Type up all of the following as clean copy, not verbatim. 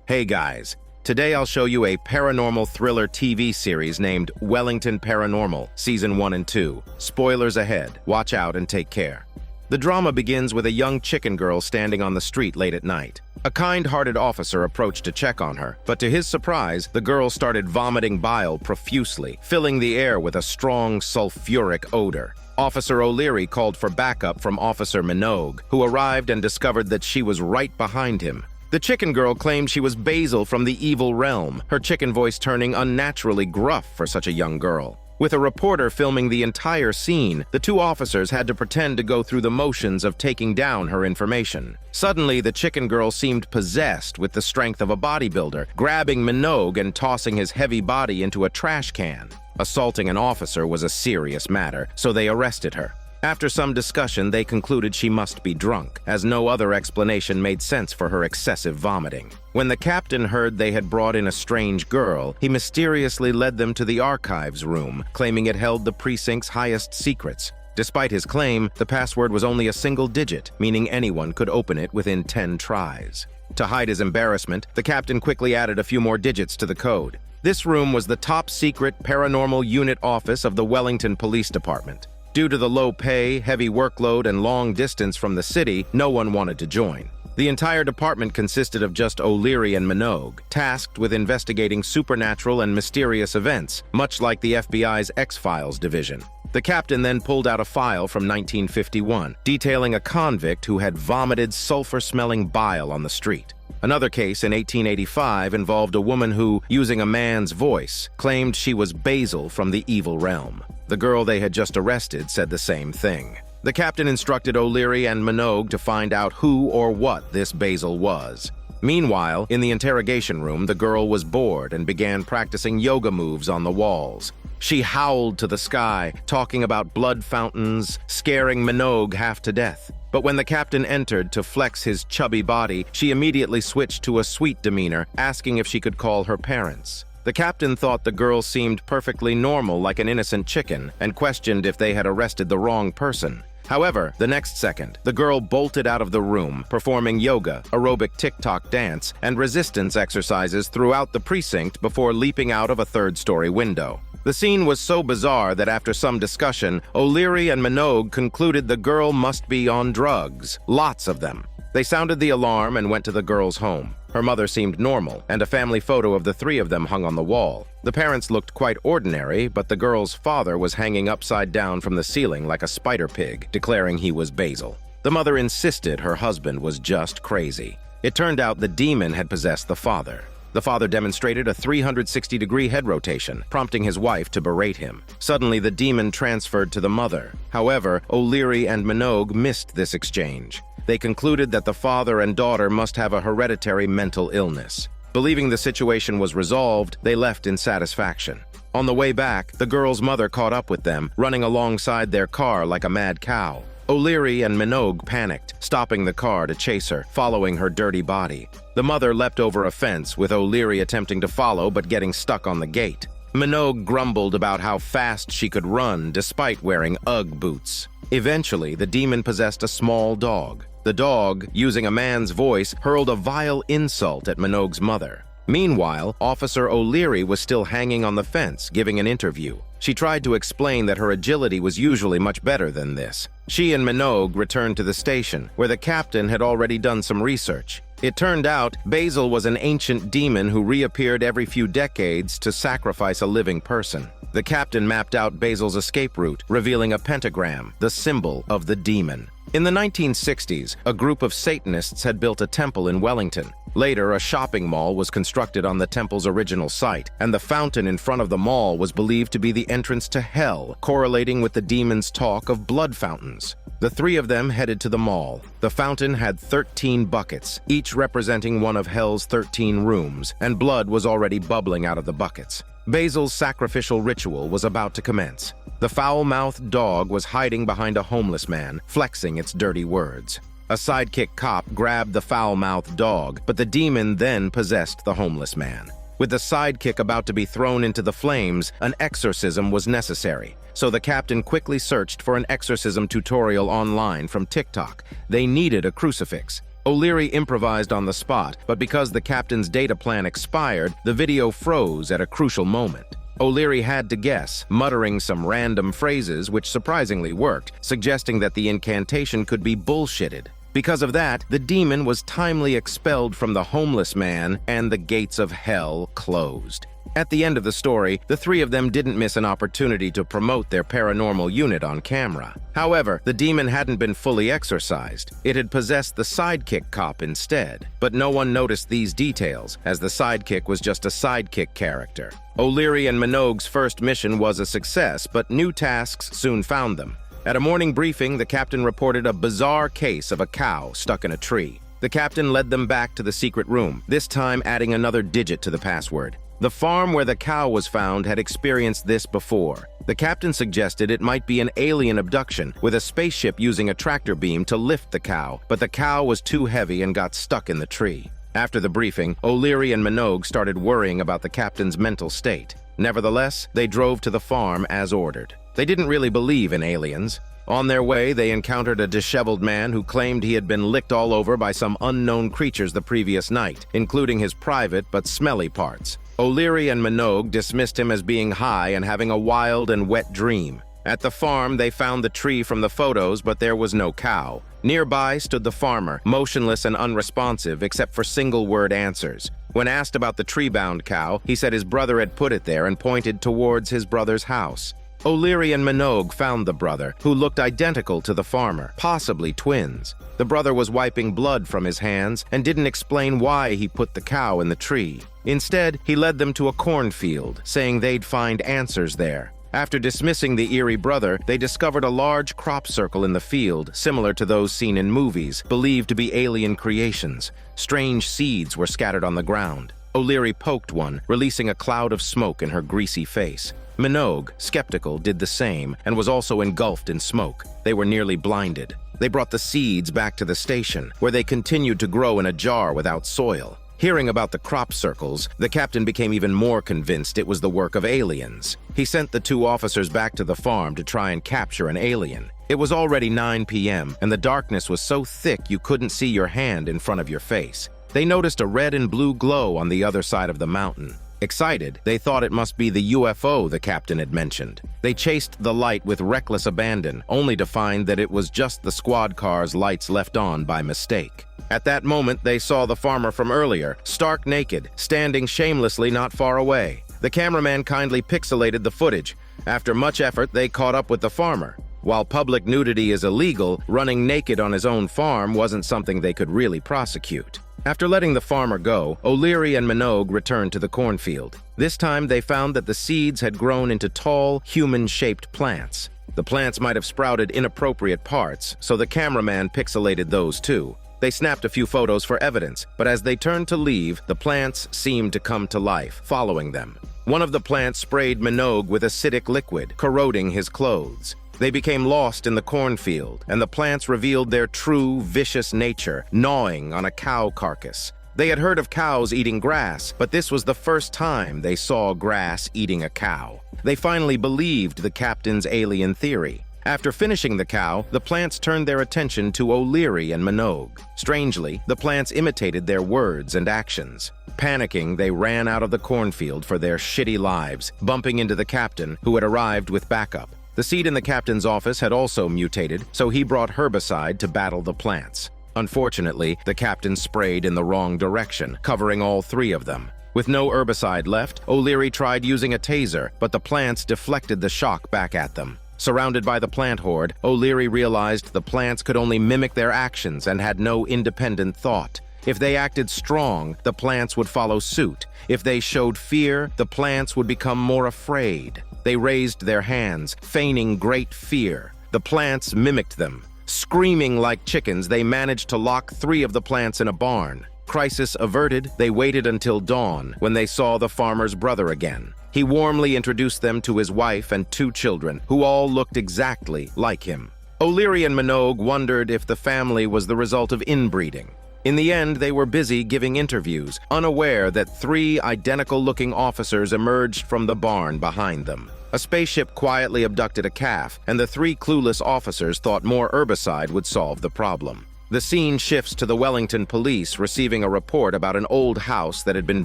Hey guys, today I'll show you a paranormal thriller TV series named Wellington Paranormal, Season 1 and 2. Spoilers ahead, watch out and take care. The drama begins with a young chicken girl standing on the street late at night. A kind-hearted officer approached to check on her, but to his surprise, the girl started vomiting bile profusely, filling the air with a strong sulfuric odor. Officer O'Leary called for backup from Officer Minogue, who arrived and discovered that she was right behind him. The chicken girl claimed she was Basil from the evil realm, her chicken voice turning unnaturally gruff for such a young girl. With a reporter filming the entire scene, the two officers had to pretend to go through the motions of taking down her information. Suddenly, the chicken girl seemed possessed with the strength of a bodybuilder, grabbing Minogue and tossing his heavy body into a trash can. Assaulting an officer was a serious matter, so they arrested her. After some discussion, they concluded she must be drunk, as no other explanation made sense for her excessive vomiting. When the captain heard they had brought in a strange girl, he mysteriously led them to the archives room, claiming it held the precinct's highest secrets. Despite his claim, the password was only a single digit, meaning anyone could open it within 10 tries. To hide his embarrassment, the captain quickly added a few more digits to the code. This room was the top-secret paranormal unit office of the Wellington Police Department. Due to the low pay, heavy workload, and long distance from the city, no one wanted to join. The entire department consisted of just O'Leary and Minogue, tasked with investigating supernatural and mysterious events, much like the FBI's X-Files division. The captain then pulled out a file from 1951, detailing a convict who had vomited sulfur-smelling bile on the street. Another case in 1885 involved a woman who, using a man's voice, claimed she was Basil from the evil realm. The girl they had just arrested said the same thing. The captain instructed O'Leary and Minogue to find out who or what this Basil was. Meanwhile, in the interrogation room, the girl was bored and began practicing yoga moves on the walls. She howled to the sky, talking about blood fountains, scaring Minogue half to death. But when the captain entered to flex his chubby body, she immediately switched to a sweet demeanor, asking if she could call her parents. The captain thought the girl seemed perfectly normal like an innocent chicken and questioned if they had arrested the wrong person. However, the next second, the girl bolted out of the room, performing yoga, aerobic TikTok dance, and resistance exercises throughout the precinct before leaping out of a third-story window. The scene was so bizarre that after some discussion, O'Leary and Minogue concluded the girl must be on drugs, lots of them. They sounded the alarm and went to the girl's home. Her mother seemed normal, and a family photo of the three of them hung on the wall. The parents looked quite ordinary, but the girl's father was hanging upside down from the ceiling like a spider pig, declaring he was Basil. The mother insisted her husband was just crazy. It turned out the demon had possessed the father. The father demonstrated a 360-degree head rotation, prompting his wife to berate him. Suddenly, the demon transferred to the mother. However, O'Leary and Minogue missed this exchange. They concluded that the father and daughter must have a hereditary mental illness. Believing the situation was resolved, they left in satisfaction. On the way back, the girl's mother caught up with them, running alongside their car like a mad cow. O'Leary and Minogue panicked, stopping the car to chase her, following her dirty body. The mother leapt over a fence, with O'Leary attempting to follow but getting stuck on the gate. Minogue grumbled about how fast she could run despite wearing Ugg boots. Eventually, the demon possessed a small dog. The dog, using a man's voice, hurled a vile insult at Minogue's mother. Meanwhile, Officer O'Leary was still hanging on the fence, giving an interview. She tried to explain that her agility was usually much better than this. She and Minogue returned to the station, where the captain had already done some research. It turned out Basil was an ancient demon who reappeared every few decades to sacrifice a living person. The captain mapped out Basil's escape route, revealing a pentagram, the symbol of the demon. In the 1960s, a group of Satanists had built a temple in Wellington. Later, a shopping mall was constructed on the temple's original site, and the fountain in front of the mall was believed to be the entrance to hell, correlating with the demon's talk of blood fountains. The three of them headed to the mall. The fountain had 13 buckets, each representing one of hell's 13 rooms, and blood was already bubbling out of the buckets. Basil's sacrificial ritual was about to commence. The foul-mouthed dog was hiding behind a homeless man, flexing its dirty words. A sidekick cop grabbed the foul-mouthed dog, but the demon then possessed the homeless man. With the sidekick about to be thrown into the flames, an exorcism was necessary. So the captain quickly searched for an exorcism tutorial online from TikTok. They needed a crucifix. O'Leary improvised on the spot, but because the captain's data plan expired, the video froze at a crucial moment. O'Leary had to guess, muttering some random phrases which surprisingly worked, suggesting that the incantation could be bullshitted. Because of that, the demon was timely expelled from the homeless man and the gates of hell closed. At the end of the story, the three of them didn't miss an opportunity to promote their paranormal unit on camera. However, the demon hadn't been fully exorcised. It had possessed the sidekick cop instead. But no one noticed these details, as the sidekick was just a sidekick character. O'Leary and Minogue's first mission was a success, but new tasks soon found them. At a morning briefing, the captain reported a bizarre case of a cow stuck in a tree. The captain led them back to the secret room, this time adding another digit to the password. The farm where the cow was found had experienced this before. The captain suggested it might be an alien abduction, with a spaceship using a tractor beam to lift the cow, but the cow was too heavy and got stuck in the tree. After the briefing, O'Leary and Minogue started worrying about the captain's mental state. Nevertheless, they drove to the farm as ordered. They didn't really believe in aliens. On their way, they encountered a disheveled man who claimed he had been licked all over by some unknown creatures the previous night, including his private but smelly parts. O'Leary and Minogue dismissed him as being high and having a wild and wet dream. At the farm, they found the tree from the photos, but there was no cow. Nearby stood the farmer, motionless and unresponsive except for single-word answers. When asked about the tree-bound cow, he said his brother had put it there and pointed towards his brother's house. O'Leary and Minogue found the brother, who looked identical to the farmer, possibly twins. The brother was wiping blood from his hands and didn't explain why he put the cow in the tree. Instead, he led them to a cornfield, saying they'd find answers there. After dismissing the eerie brother, they discovered a large crop circle in the field, similar to those seen in movies, believed to be alien creations. Strange seeds were scattered on the ground. O'Leary poked one, releasing a cloud of smoke in her greasy face. Minogue, skeptical, did the same and was also engulfed in smoke. They were nearly blinded. They brought the seeds back to the station, where they continued to grow in a jar without soil. Hearing about the crop circles, the captain became even more convinced it was the work of aliens. He sent the two officers back to the farm to try and capture an alien. It was already 9 p.m., and the darkness was so thick you couldn't see your hand in front of your face. They noticed a red and blue glow on the other side of the mountain. Excited, they thought it must be the UFO the captain had mentioned. They chased the light with reckless abandon, only to find that it was just the squad car's lights left on by mistake. At that moment, they saw the farmer from earlier, stark naked, standing shamelessly not far away. The cameraman kindly pixelated the footage. After much effort, they caught up with the farmer. While public nudity is illegal, running naked on his own farm wasn't something they could really prosecute. After letting the farmer go, O'Leary and Minogue returned to the cornfield. This time, they found that the seeds had grown into tall, human-shaped plants. The plants might have sprouted inappropriate parts, so the cameraman pixelated those too. They snapped a few photos for evidence, but as they turned to leave, the plants seemed to come to life, following them. One of the plants sprayed Minogue with acidic liquid, corroding his clothes. They became lost in the cornfield, and the plants revealed their true, vicious nature, gnawing on a cow carcass. They had heard of cows eating grass, but this was the first time they saw grass eating a cow. They finally believed the captain's alien theory. After finishing the cow, the plants turned their attention to O'Leary and Minogue. Strangely, the plants imitated their words and actions. Panicking, they ran out of the cornfield for their shitty lives, bumping into the captain, who had arrived with backup. The seed in the captain's office had also mutated, so he brought herbicide to battle the plants. Unfortunately, the captain sprayed in the wrong direction, covering all three of them. With no herbicide left, O'Leary tried using a taser, but the plants deflected the shock back at them. Surrounded by the plant horde, O'Leary realized the plants could only mimic their actions and had no independent thought. If they acted strong, the plants would follow suit. If they showed fear, the plants would become more afraid. They raised their hands, feigning great fear. The plants mimicked them. Screaming like chickens, they managed to lock 3 of the plants in a barn. Crisis averted, they waited until dawn, when they saw the farmer's brother again. He warmly introduced them to his wife and 2 children, who all looked exactly like him. O'Leary and Minogue wondered if the family was the result of inbreeding. In the end, they were busy giving interviews, unaware that 3 identical-looking officers emerged from the barn behind them. A spaceship quietly abducted a calf, and the 3 clueless officers thought more herbicide would solve the problem. The scene shifts to the Wellington police receiving a report about an old house that had been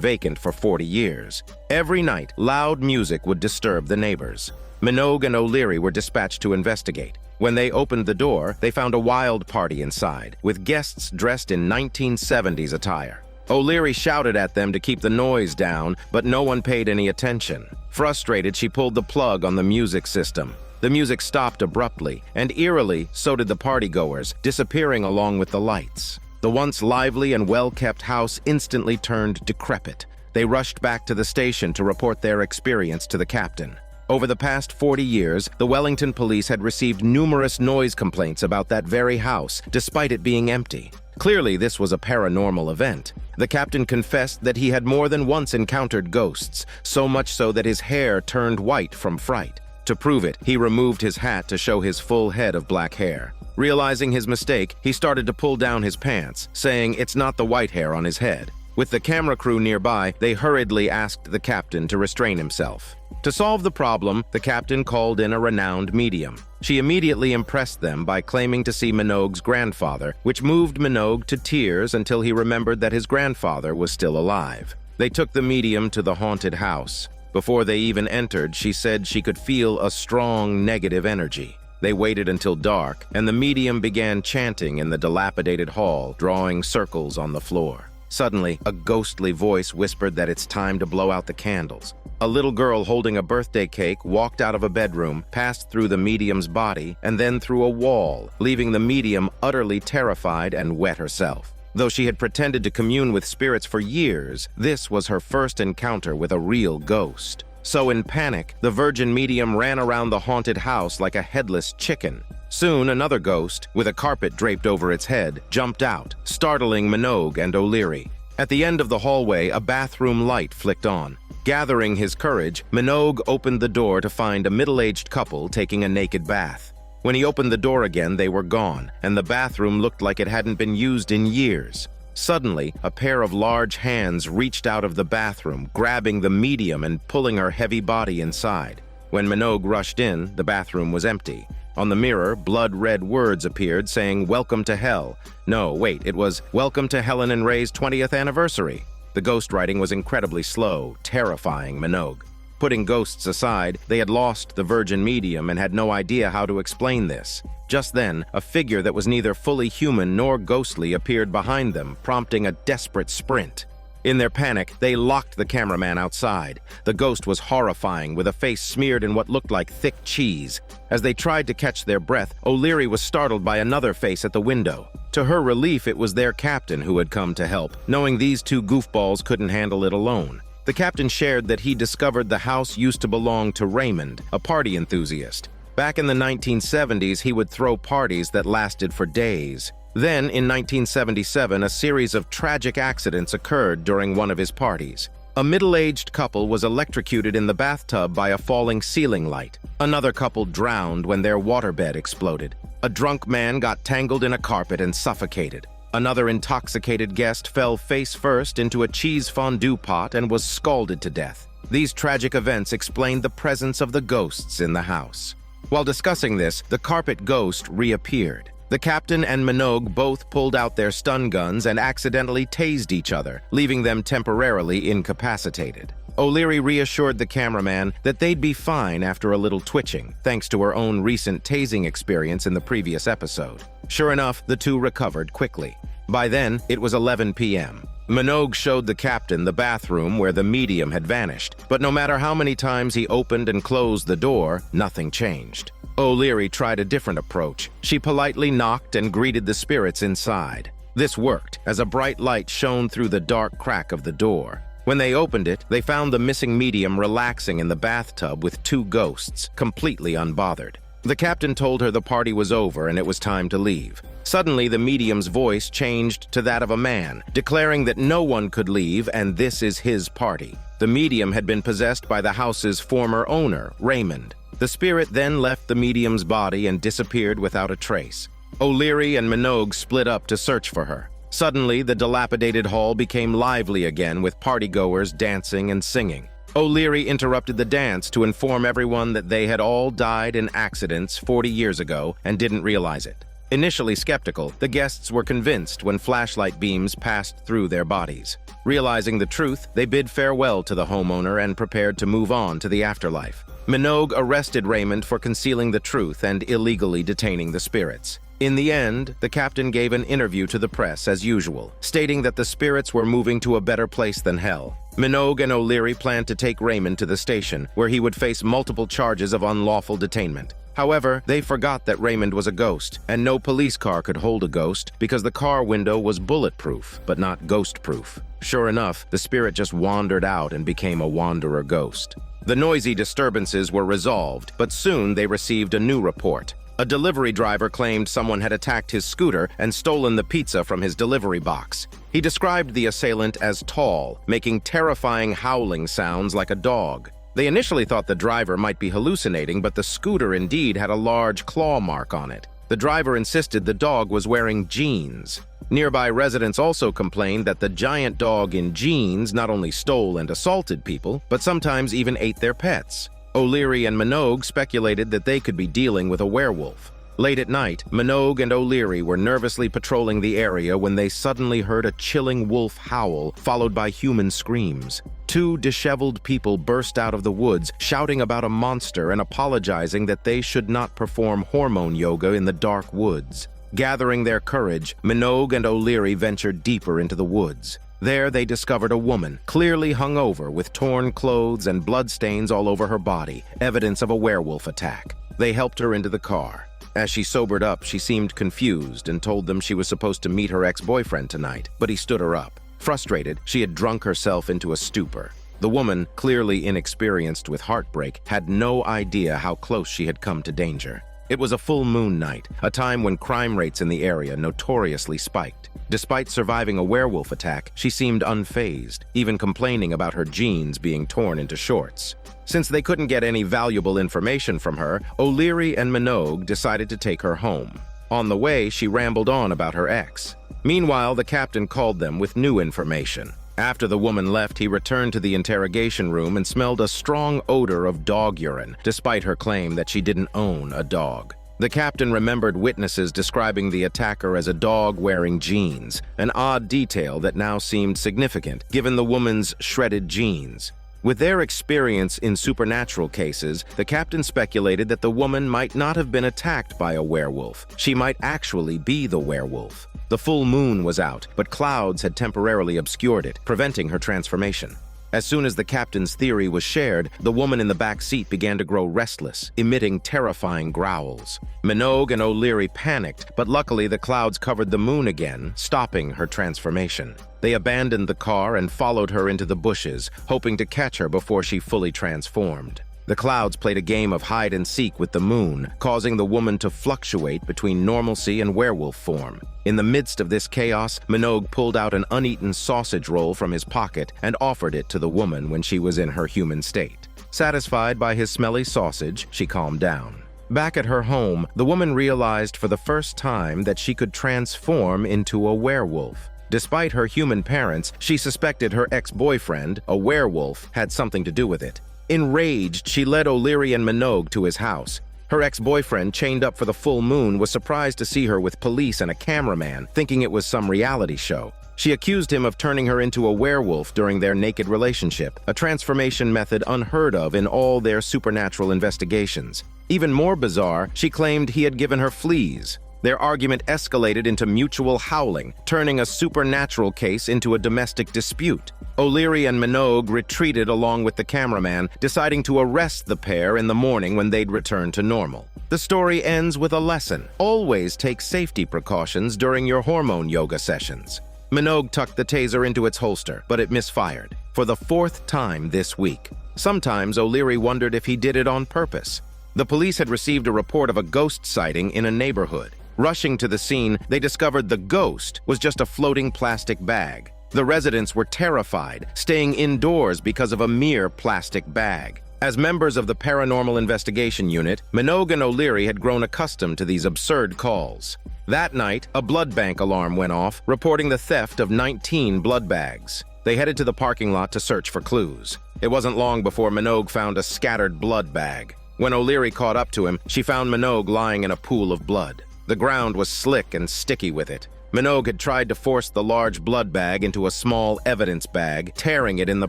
vacant for 40 years. Every night, loud music would disturb the neighbors. Minogue and O'Leary were dispatched to investigate. When they opened the door, they found a wild party inside, with guests dressed in 1970s attire. O'Leary shouted at them to keep the noise down, but no one paid any attention. Frustrated, she pulled the plug on the music system. The music stopped abruptly, and eerily, so did the partygoers, disappearing along with the lights. The once lively and well-kept house instantly turned decrepit. They rushed back to the station to report their experience to the captain. Over the past 40 years, the Wellington police had received numerous noise complaints about that very house, despite it being empty. Clearly, this was a paranormal event. The captain confessed that he had more than once encountered ghosts, so much so that his hair turned white from fright. To prove it, he removed his hat to show his full head of black hair. Realizing his mistake, he started to pull down his pants, saying it's not the white hair on his head. With the camera crew nearby, they hurriedly asked the captain to restrain himself. To solve the problem, the captain called in a renowned medium. She immediately impressed them by claiming to see Minogue's grandfather, which moved Minogue to tears until he remembered that his grandfather was still alive. They took the medium to the haunted house. Before they even entered, she said she could feel a strong negative energy. They waited until dark, and the medium began chanting in the dilapidated hall, drawing circles on the floor. Suddenly, a ghostly voice whispered that it's time to blow out the candles. A little girl holding a birthday cake walked out of a bedroom, passed through the medium's body, and then through a wall, leaving the medium utterly terrified and wet herself. Though she had pretended to commune with spirits for years, this was her first encounter with a real ghost. So in panic, the virgin medium ran around the haunted house like a headless chicken. Soon, another ghost, with a carpet draped over its head, jumped out, startling Minogue and O'Leary. At the end of the hallway, a bathroom light flicked on. Gathering his courage, Minogue opened the door to find a middle-aged couple taking a naked bath. When he opened the door again, they were gone, and the bathroom looked like it hadn't been used in years. Suddenly, a pair of large hands reached out of the bathroom, grabbing the medium and pulling her heavy body inside. When Minogue rushed in, the bathroom was empty. On the mirror, blood-red words appeared saying, "Welcome to hell." No, wait, it was, "Welcome to Helen and Ray's 20th anniversary." The ghostwriting was incredibly slow, terrifying Minogue. Putting ghosts aside, they had lost the virgin medium and had no idea how to explain this. Just then, a figure that was neither fully human nor ghostly appeared behind them, prompting a desperate sprint. In their panic, they locked the cameraman outside. The ghost was horrifying, with a face smeared in what looked like thick cheese. As they tried to catch their breath, O'Leary was startled by another face at the window. To her relief, it was their captain who had come to help, knowing these 2 goofballs couldn't handle it alone. The captain shared that he discovered the house used to belong to Raymond, a party enthusiast. Back in the 1970s, he would throw parties that lasted for days. Then, in 1977, a series of tragic accidents occurred during one of his parties. A middle-aged couple was electrocuted in the bathtub by a falling ceiling light. Another couple drowned when their waterbed exploded. A drunk man got tangled in a carpet and suffocated. Another intoxicated guest fell face-first into a cheese fondue pot and was scalded to death. These tragic events explained the presence of the ghosts in the house. While discussing this, the carpet ghost reappeared. The captain and Minogue both pulled out their stun guns and accidentally tased each other, leaving them temporarily incapacitated. O'Leary reassured the cameraman that they'd be fine after a little twitching, thanks to her own recent tasing experience in the previous episode. Sure enough, the 2 recovered quickly. By then, it was 11 p.m. Minogue showed the captain the bathroom where the medium had vanished, but no matter how many times he opened and closed the door, nothing changed. O'Leary tried a different approach. She politely knocked and greeted the spirits inside. This worked, as a bright light shone through the dark crack of the door. When they opened it, they found the missing medium relaxing in the bathtub with 2 ghosts, completely unbothered. The captain told her the party was over and it was time to leave. Suddenly, the medium's voice changed to that of a man, declaring that no one could leave and this is his party. The medium had been possessed by the house's former owner, Raymond. The spirit then left the medium's body and disappeared without a trace. O'Leary and Minogue split up to search for her. Suddenly, the dilapidated hall became lively again with partygoers dancing and singing. O'Leary interrupted the dance to inform everyone that they had all died in accidents 40 years ago and didn't realize it. Initially skeptical, the guests were convinced when flashlight beams passed through their bodies. Realizing the truth, they bid farewell to the homeowner and prepared to move on to the afterlife. Minogue arrested Raymond for concealing the truth and illegally detaining the spirits. In the end, the captain gave an interview to the press as usual, stating that the spirits were moving to a better place than hell. Minogue and O'Leary planned to take Raymond to the station, where he would face multiple charges of unlawful detainment. However, they forgot that Raymond was a ghost, and no police car could hold a ghost because the car window was bulletproof, but not ghost-proof. Sure enough, the spirit just wandered out and became a wanderer ghost. The noisy disturbances were resolved, but soon they received a new report. A delivery driver claimed someone had attacked his scooter and stolen the pizza from his delivery box. He described the assailant as tall, making terrifying howling sounds like a dog. They initially thought the driver might be hallucinating, but the scooter indeed had a large claw mark on it. The driver insisted the dog was wearing jeans. Nearby residents also complained that the giant dog in jeans not only stole and assaulted people, but sometimes even ate their pets. O'Leary and Minogue speculated that they could be dealing with a werewolf. Late at night, Minogue and O'Leary were nervously patrolling the area when they suddenly heard a chilling wolf howl, followed by human screams. Two disheveled people burst out of the woods, shouting about a monster and apologizing that they should not perform hormone yoga in the dark woods. Gathering their courage, Minogue and O'Leary ventured deeper into the woods. There they discovered a woman, clearly hungover with torn clothes and bloodstains all over her body, evidence of a werewolf attack. They helped her into the car. As she sobered up, she seemed confused and told them she was supposed to meet her ex-boyfriend tonight, but he stood her up. Frustrated, she had drunk herself into a stupor. The woman, clearly inexperienced with heartbreak, had no idea how close she had come to danger. It was a full moon night, a time when crime rates in the area notoriously spiked. Despite surviving a werewolf attack, she seemed unfazed, even complaining about her jeans being torn into shorts. Since they couldn't get any valuable information from her, O'Leary and Minogue decided to take her home. On the way, she rambled on about her ex. Meanwhile, the captain called them with new information. After the woman left, he returned to the interrogation room and smelled a strong odor of dog urine, despite her claim that she didn't own a dog. The captain remembered witnesses describing the attacker as a dog wearing jeans, an odd detail that now seemed significant, given the woman's shredded jeans. With their experience in supernatural cases, the captain speculated that the woman might not have been attacked by a werewolf. She might actually be the werewolf. The full moon was out, but clouds had temporarily obscured it, preventing her transformation. As soon as the captain's theory was shared, the woman in the back seat began to grow restless, emitting terrifying growls. Minogue and O'Leary panicked, but luckily the clouds covered the moon again, stopping her transformation. They abandoned the car and followed her into the bushes, hoping to catch her before she fully transformed. The clouds played a game of hide-and-seek with the moon, causing the woman to fluctuate between normalcy and werewolf form. In the midst of this chaos, Minogue pulled out an uneaten sausage roll from his pocket and offered it to the woman when she was in her human state. Satisfied by his smelly sausage, she calmed down. Back at her home, the woman realized for the first time that she could transform into a werewolf. Despite her human parents, she suspected her ex-boyfriend, a werewolf, had something to do with it. Enraged, she led O'Leary and Minogue to his house. Her ex-boyfriend, chained up for the full moon, was surprised to see her with police and a cameraman, thinking it was some reality show. She accused him of turning her into a werewolf during their naked relationship, a transformation method unheard of in all their supernatural investigations. Even more bizarre, she claimed he had given her fleas. Their argument escalated into mutual howling, turning a supernatural case into a domestic dispute. O'Leary and Minogue retreated along with the cameraman, deciding to arrest the pair in the morning when they'd return to normal. The story ends with a lesson. Always take safety precautions during your hormone yoga sessions. Minogue tucked the taser into its holster, but it misfired, for the fourth time this week. Sometimes O'Leary wondered if he did it on purpose. The police had received a report of a ghost sighting in a neighborhood. Rushing to the scene, they discovered the ghost was just a floating plastic bag. The residents were terrified, staying indoors because of a mere plastic bag. As members of the Paranormal Investigation Unit, Minogue and O'Leary had grown accustomed to these absurd calls. That night, a blood bank alarm went off, reporting the theft of 19 blood bags. They headed to the parking lot to search for clues. It wasn't long before Minogue found a scattered blood bag. When O'Leary caught up to him, she found Minogue lying in a pool of blood. The ground was slick and sticky with it. Minogue had tried to force the large blood bag into a small evidence bag, tearing it in the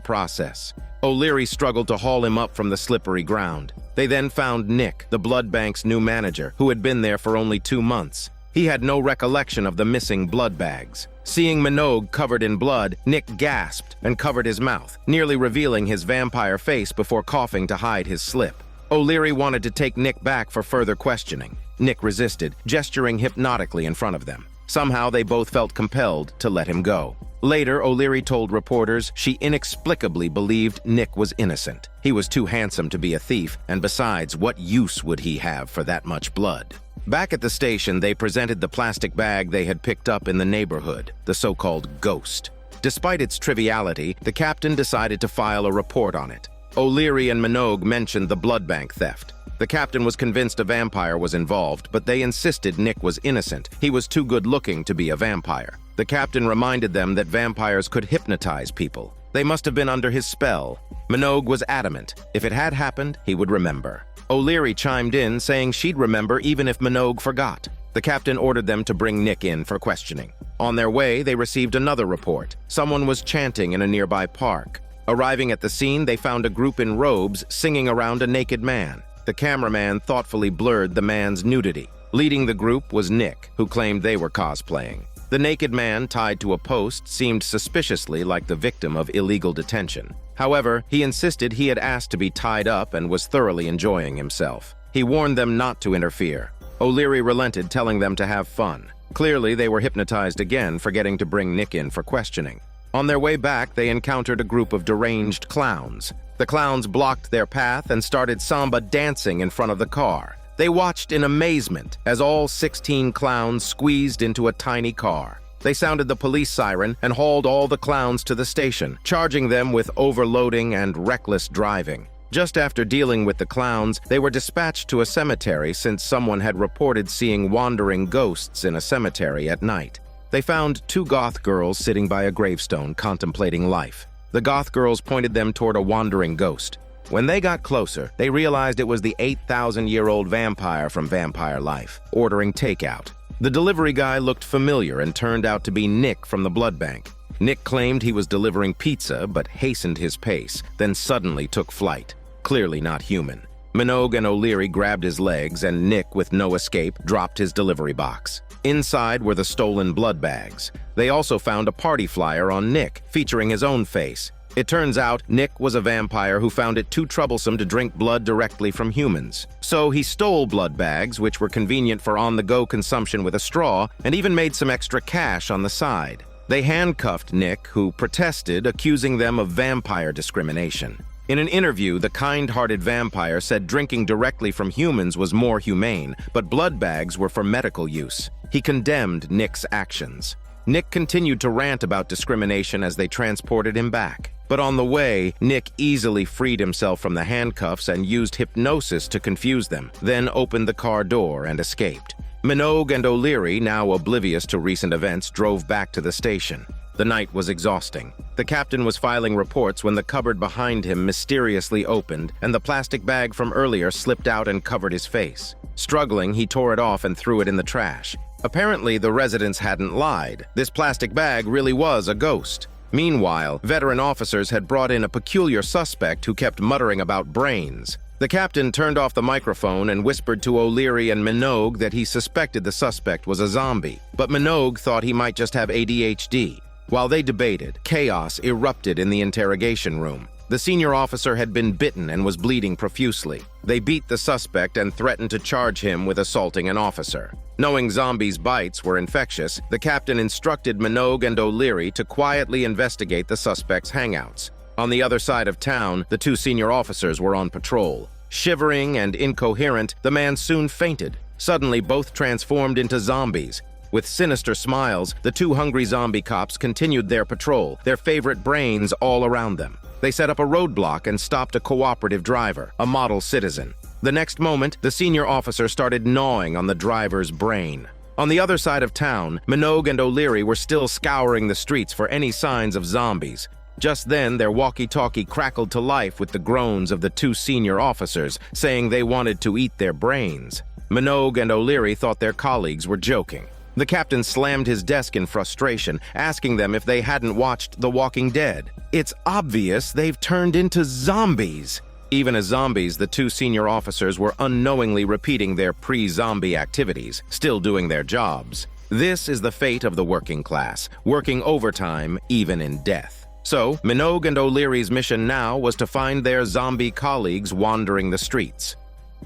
process. O'Leary struggled to haul him up from the slippery ground. They then found Nick, the blood bank's new manager, who had been there for only 2 months. He had no recollection of the missing blood bags. Seeing Minogue covered in blood, Nick gasped and covered his mouth, nearly revealing his vampire face before coughing to hide his slip. O'Leary wanted to take Nick back for further questioning. Nick resisted, gesturing hypnotically in front of them. Somehow they both felt compelled to let him go. Later, O'Leary told reporters she inexplicably believed Nick was innocent. He was too handsome to be a thief, and besides, what use would he have for that much blood? Back at the station, they presented the plastic bag they had picked up in the neighborhood, the so-called ghost. Despite its triviality, the captain decided to file a report on it. O'Leary and Minogue mentioned the blood bank theft. The captain was convinced a vampire was involved, but they insisted Nick was innocent. He was too good-looking to be a vampire. The captain reminded them that vampires could hypnotize people. They must have been under his spell. Minogue was adamant. If it had happened, he would remember. O'Leary chimed in, saying she'd remember even if Minogue forgot. The captain ordered them to bring Nick in for questioning. On their way, they received another report. Someone was chanting in a nearby park. Arriving at the scene, they found a group in robes singing around a naked man. The cameraman thoughtfully blurred the man's nudity. Leading the group was Nick, who claimed they were cosplaying. The naked man, tied to a post, seemed suspiciously like the victim of illegal detention. However, he insisted he had asked to be tied up and was thoroughly enjoying himself. He warned them not to interfere. O'Leary relented, telling them to have fun. Clearly, they were hypnotized again, forgetting to bring Nick in for questioning. On their way back, they encountered a group of deranged clowns. The clowns blocked their path and started samba dancing in front of the car. They watched in amazement as all 16 clowns squeezed into a tiny car. They sounded the police siren and hauled all the clowns to the station, charging them with overloading and reckless driving. Just after dealing with the clowns, they were dispatched to a cemetery since someone had reported seeing wandering ghosts in a cemetery at night. They found 2 goth girls sitting by a gravestone contemplating life. The goth girls pointed them toward a wandering ghost. When they got closer, they realized it was the 8,000-year-old vampire from Vampire Life, ordering takeout. The delivery guy looked familiar and turned out to be Nick from the blood bank. Nick claimed he was delivering pizza, but hastened his pace, then suddenly took flight. Clearly not human. Minogue and O'Leary grabbed his legs, and Nick, with no escape, dropped his delivery box. Inside were the stolen blood bags. They also found a party flyer on Nick, featuring his own face. It turns out Nick was a vampire who found it too troublesome to drink blood directly from humans. So he stole blood bags, which were convenient for on-the-go consumption with a straw, and even made some extra cash on the side. They handcuffed Nick, who protested, accusing them of vampire discrimination. In an interview, the kind-hearted vampire said drinking directly from humans was more humane, but blood bags were for medical use. He condemned Nick's actions. Nick continued to rant about discrimination as they transported him back. But on the way, Nick easily freed himself from the handcuffs and used hypnosis to confuse them, then opened the car door and escaped. Minogue and O'Leary, now oblivious to recent events, drove back to the station. The night was exhausting. The captain was filing reports when the cupboard behind him mysteriously opened, and the plastic bag from earlier slipped out and covered his face. Struggling, he tore it off and threw it in the trash. Apparently, the residents hadn't lied. This plastic bag really was a ghost. Meanwhile, veteran officers had brought in a peculiar suspect who kept muttering about brains. The captain turned off the microphone and whispered to O'Leary and Minogue that he suspected the suspect was a zombie, but Minogue thought he might just have ADHD. While they debated, chaos erupted in the interrogation room. The senior officer had been bitten and was bleeding profusely. They beat the suspect and threatened to charge him with assaulting an officer. Knowing zombies' bites were infectious, the captain instructed Minogue and O'Leary to quietly investigate the suspect's hangouts. On the other side of town, the 2 senior officers were on patrol. Shivering and incoherent, the man soon fainted. Suddenly, both transformed into zombies. With sinister smiles, the 2 hungry zombie cops continued their patrol, their favorite brains all around them. They set up a roadblock and stopped a cooperative driver, a model citizen. The next moment, the senior officer started gnawing on the driver's brain. On the other side of town, Minogue and O'Leary were still scouring the streets for any signs of zombies. Just then, their walkie-talkie crackled to life with the groans of the two senior officers, saying they wanted to eat their brains. Minogue and O'Leary thought their colleagues were joking. The captain slammed his desk in frustration, asking them if they hadn't watched The Walking Dead. It's obvious they've turned into zombies. Even as zombies, the two senior officers were unknowingly repeating their pre-zombie activities, still doing their jobs. This is the fate of the working class, working overtime even in death. So, Minogue and O'Leary's mission now was to find their zombie colleagues wandering the streets.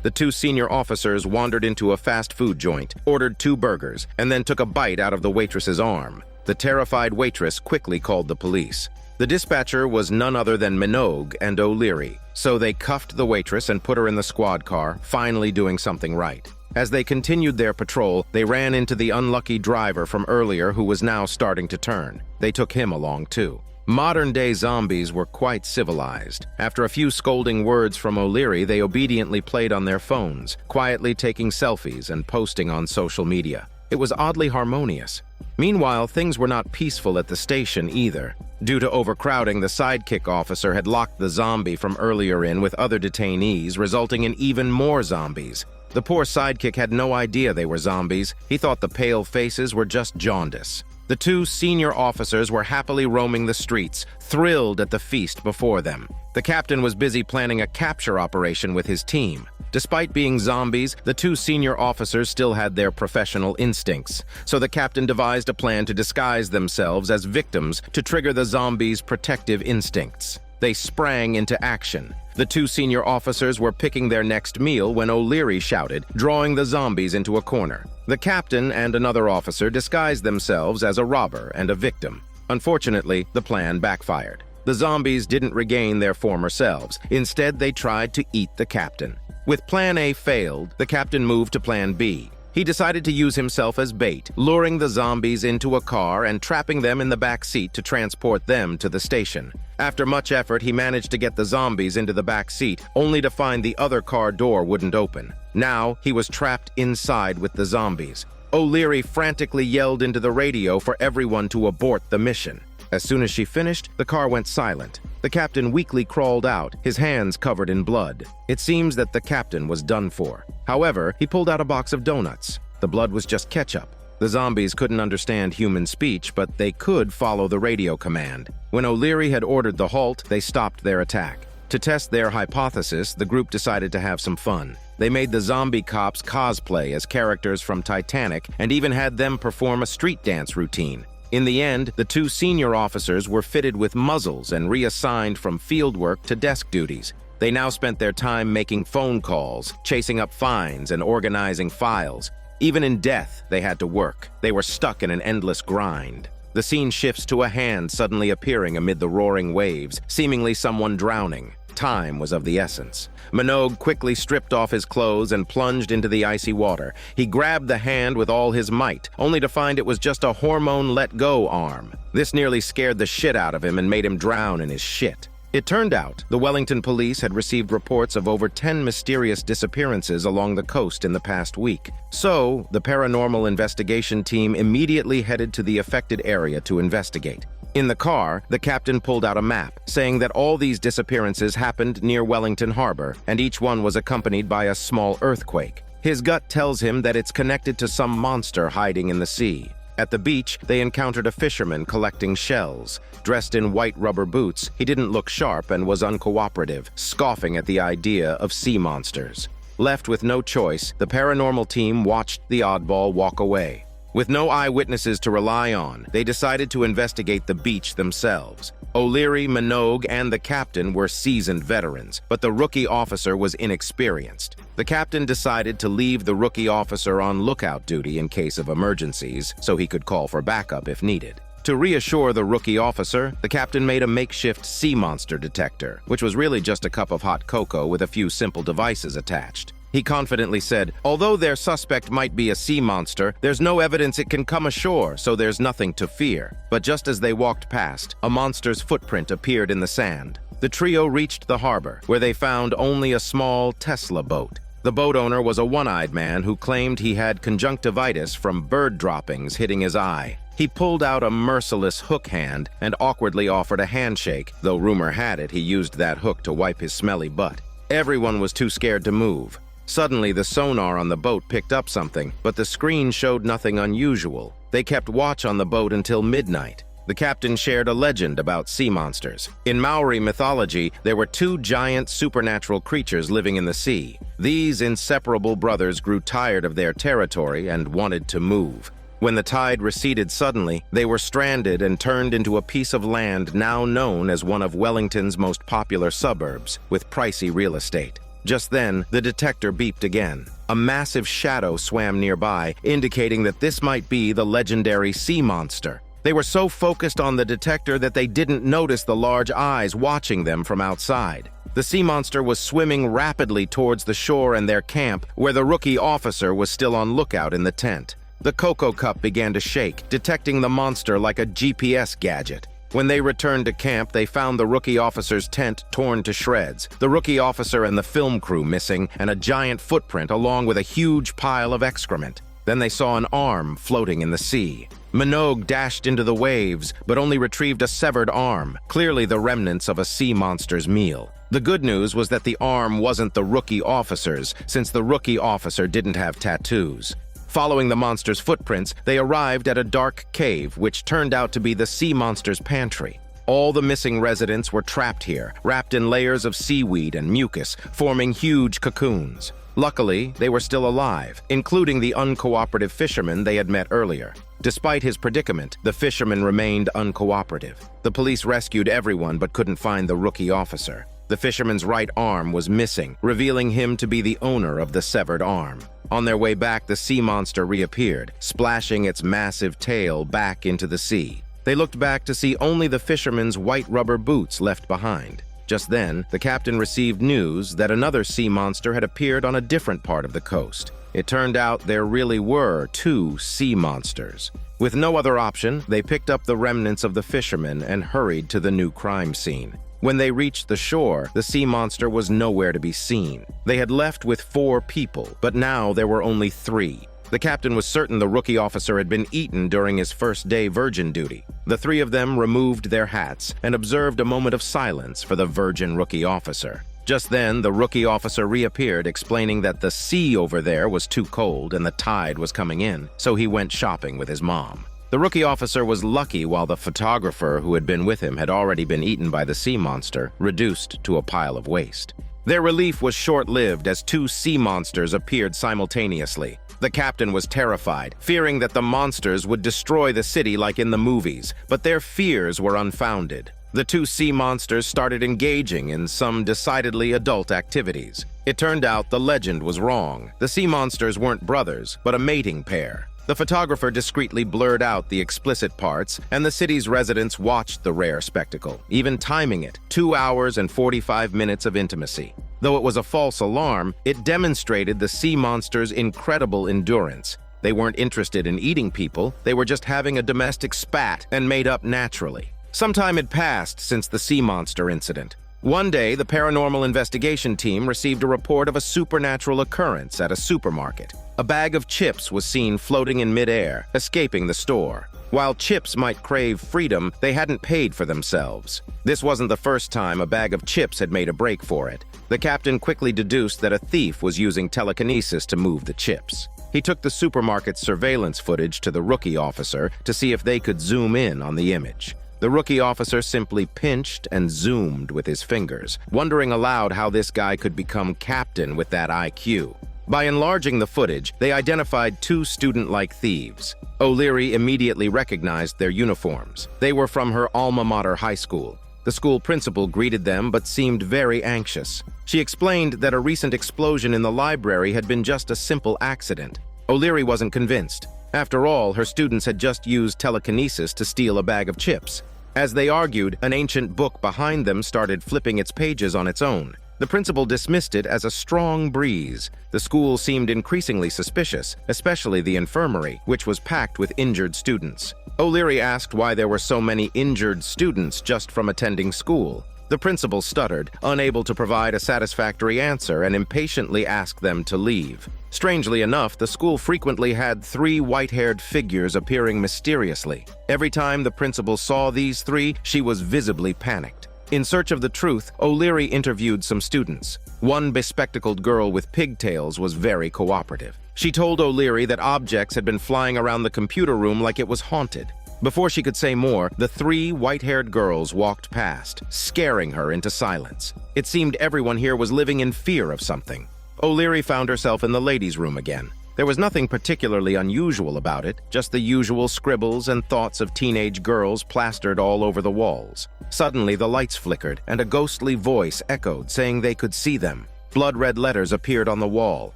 The two senior officers wandered into a fast food joint, ordered 2 burgers, and then took a bite out of the waitress's arm. The terrified waitress quickly called the police. The dispatcher was none other than Minogue and O'Leary, so they cuffed the waitress and put her in the squad car, finally doing something right. As they continued their patrol, they ran into the unlucky driver from earlier who was now starting to turn. They took him along too. Modern-day zombies were quite civilized. After a few scolding words from O'Leary, they obediently played on their phones, quietly taking selfies and posting on social media. It was oddly harmonious. Meanwhile, things were not peaceful at the station either. Due to overcrowding, the sidekick officer had locked the zombie from earlier in with other detainees, resulting in even more zombies. The poor sidekick had no idea they were zombies. He thought the pale faces were just jaundice. The two senior officers were happily roaming the streets, thrilled at the feast before them. The captain was busy planning a capture operation with his team. Despite being zombies, the two senior officers still had their professional instincts, so the captain devised a plan to disguise themselves as victims to trigger the zombies' protective instincts. They sprang into action. The two senior officers were picking their next meal when O'Leary shouted, drawing the zombies into a corner. The captain and another officer disguised themselves as a robber and a victim. Unfortunately, the plan backfired. The zombies didn't regain their former selves. Instead, they tried to eat the captain. With Plan A failed, the captain moved to Plan B. He decided to use himself as bait, luring the zombies into a car and trapping them in the back seat to transport them to the station. After much effort, he managed to get the zombies into the back seat, only to find the other car door wouldn't open. Now, he was trapped inside with the zombies. O'Leary frantically yelled into the radio for everyone to abort the mission. As soon as she finished, the car went silent. The captain weakly crawled out, his hands covered in blood. It seems that the captain was done for. However, he pulled out a box of donuts. The blood was just ketchup. The zombies couldn't understand human speech, but they could follow the radio command. When O'Leary had ordered the halt, they stopped their attack. To test their hypothesis, the group decided to have some fun. They made the zombie cops cosplay as characters from Titanic and even had them perform a street dance routine. In the end, the two senior officers were fitted with muzzles and reassigned from field work to desk duties. They now spent their time making phone calls, chasing up fines, and organizing files. Even in death, they had to work. They were stuck in an endless grind. The scene shifts to a hand suddenly appearing amid the roaring waves, seemingly someone drowning. Time was of the essence. Minogue quickly stripped off his clothes and plunged into the icy water. He grabbed the hand with all his might, only to find it was just a hormone-let-go arm. This nearly scared the shit out of him and made him drown in his shit. It turned out the Wellington police had received reports of over 10 mysterious disappearances along the coast in the past week. So, the paranormal investigation team immediately headed to the affected area to investigate. In the car, the captain pulled out a map, saying that all these disappearances happened near Wellington Harbor, and each one was accompanied by a small earthquake. His gut tells him that it's connected to some monster hiding in the sea. At the beach, they encountered a fisherman collecting shells. Dressed in white rubber boots, he didn't look sharp and was uncooperative, scoffing at the idea of sea monsters. Left with no choice, the paranormal team watched the oddball walk away. With no eyewitnesses to rely on, they decided to investigate the beach themselves. O'Leary, Minogue, and the captain were seasoned veterans, but the rookie officer was inexperienced. The captain decided to leave the rookie officer on lookout duty in case of emergencies, so he could call for backup if needed. To reassure the rookie officer, the captain made a makeshift sea monster detector, which was really just a cup of hot cocoa with a few simple devices attached. He confidently said, "Although their suspect might be a sea monster, there's no evidence it can come ashore, so there's nothing to fear." But just as they walked past, a monster's footprint appeared in the sand. The trio reached the harbor, where they found only a small Tesla boat. The boat owner was a one-eyed man who claimed he had conjunctivitis from bird droppings hitting his eye. He pulled out a merciless hook hand and awkwardly offered a handshake, though rumor had it he used that hook to wipe his smelly butt. Everyone was too scared to move. Suddenly, the sonar on the boat picked up something, but the screen showed nothing unusual. They kept watch on the boat until midnight. The captain shared a legend about sea monsters. In Maori mythology, there were two giant supernatural creatures living in the sea. These inseparable brothers grew tired of their territory and wanted to move. When the tide receded suddenly, they were stranded and turned into a piece of land now known as one of Wellington's most popular suburbs, with pricey real estate. Just then, the detector beeped again. A massive shadow swam nearby, indicating that this might be the legendary sea monster. They were so focused on the detector that they didn't notice the large eyes watching them from outside. The sea monster was swimming rapidly towards the shore and their camp, where the rookie officer was still on lookout in the tent. The cocoa cup began to shake, detecting the monster like a GPS gadget. When they returned to camp, they found the rookie officer's tent torn to shreds, the rookie officer and the film crew missing, and a giant footprint along with a huge pile of excrement. Then they saw an arm floating in the sea. Minogue dashed into the waves, but only retrieved a severed arm, clearly the remnants of a sea monster's meal. The good news was that the arm wasn't the rookie officer's, since the rookie officer didn't have tattoos. Following the monster's footprints, they arrived at a dark cave, which turned out to be the sea monster's pantry. All the missing residents were trapped here, wrapped in layers of seaweed and mucus, forming huge cocoons. Luckily, they were still alive, including the uncooperative fisherman they had met earlier. Despite his predicament, the fisherman remained uncooperative. The police rescued everyone but couldn't find the rookie officer. The fisherman's right arm was missing, revealing him to be the owner of the severed arm. On their way back, the sea monster reappeared, splashing its massive tail back into the sea. They looked back to see only the fisherman's white rubber boots left behind. Just then, the captain received news that another sea monster had appeared on a different part of the coast. It turned out there really were two sea monsters. With no other option, they picked up the remnants of the fisherman and hurried to the new crime scene. When they reached the shore, the sea monster was nowhere to be seen. They had left with 4 people, but now there were only 3. The captain was certain the rookie officer had been eaten during his first day virgin duty. The 3 of them removed their hats and observed a moment of silence for the virgin rookie officer. Just then, the rookie officer reappeared, explaining that the sea over there was too cold and the tide was coming in, so he went shopping with his mom. The rookie officer was lucky while the photographer who had been with him had already been eaten by the sea monster, reduced to a pile of waste. Their relief was short-lived as 2 sea monsters appeared simultaneously. The captain was terrified, fearing that the monsters would destroy the city like in the movies, but their fears were unfounded. The 2 sea monsters started engaging in some decidedly adult activities. It turned out the legend was wrong. The sea monsters weren't brothers, but a mating pair. The photographer discreetly blurred out the explicit parts, and the city's residents watched the rare spectacle, even timing it, 2 hours and 45 minutes of intimacy. Though it was a false alarm, it demonstrated the sea monster's incredible endurance. They weren't interested in eating people, they were just having a domestic spat and made up naturally. Some time had passed since the sea monster incident. One day, the paranormal investigation team received a report of a supernatural occurrence at a supermarket. A bag of chips was seen floating in midair, escaping the store. While chips might crave freedom, they hadn't paid for themselves. This wasn't the first time a bag of chips had made a break for it. The captain quickly deduced that a thief was using telekinesis to move the chips. He took the supermarket's surveillance footage to the rookie officer to see if they could zoom in on the image. The rookie officer simply pinched and zoomed with his fingers, wondering aloud how this guy could become captain with that IQ. By enlarging the footage, they identified 2 student-like thieves. O'Leary immediately recognized their uniforms. They were from her alma mater high school. The school principal greeted them but seemed very anxious. She explained that a recent explosion in the library had been just a simple accident. O'Leary wasn't convinced. After all, her students had just used telekinesis to steal a bag of chips. As they argued, an ancient book behind them started flipping its pages on its own. The principal dismissed it as a strong breeze. The school seemed increasingly suspicious, especially the infirmary, which was packed with injured students. O'Leary asked why there were so many injured students just from attending school. The principal stuttered, unable to provide a satisfactory answer, and impatiently asked them to leave. Strangely enough, the school frequently had 3 white-haired figures appearing mysteriously. Every time the principal saw these 3, she was visibly panicked. In search of the truth, O'Leary interviewed some students. One bespectacled girl with pigtails was very cooperative. She told O'Leary that objects had been flying around the computer room like it was haunted. Before she could say more, the 3 white-haired girls walked past, scaring her into silence. It seemed everyone here was living in fear of something. O'Leary found herself in the ladies' room again. There was nothing particularly unusual about it, just the usual scribbles and thoughts of teenage girls plastered all over the walls. Suddenly, the lights flickered, and a ghostly voice echoed, saying they could see them. Blood-red letters appeared on the wall,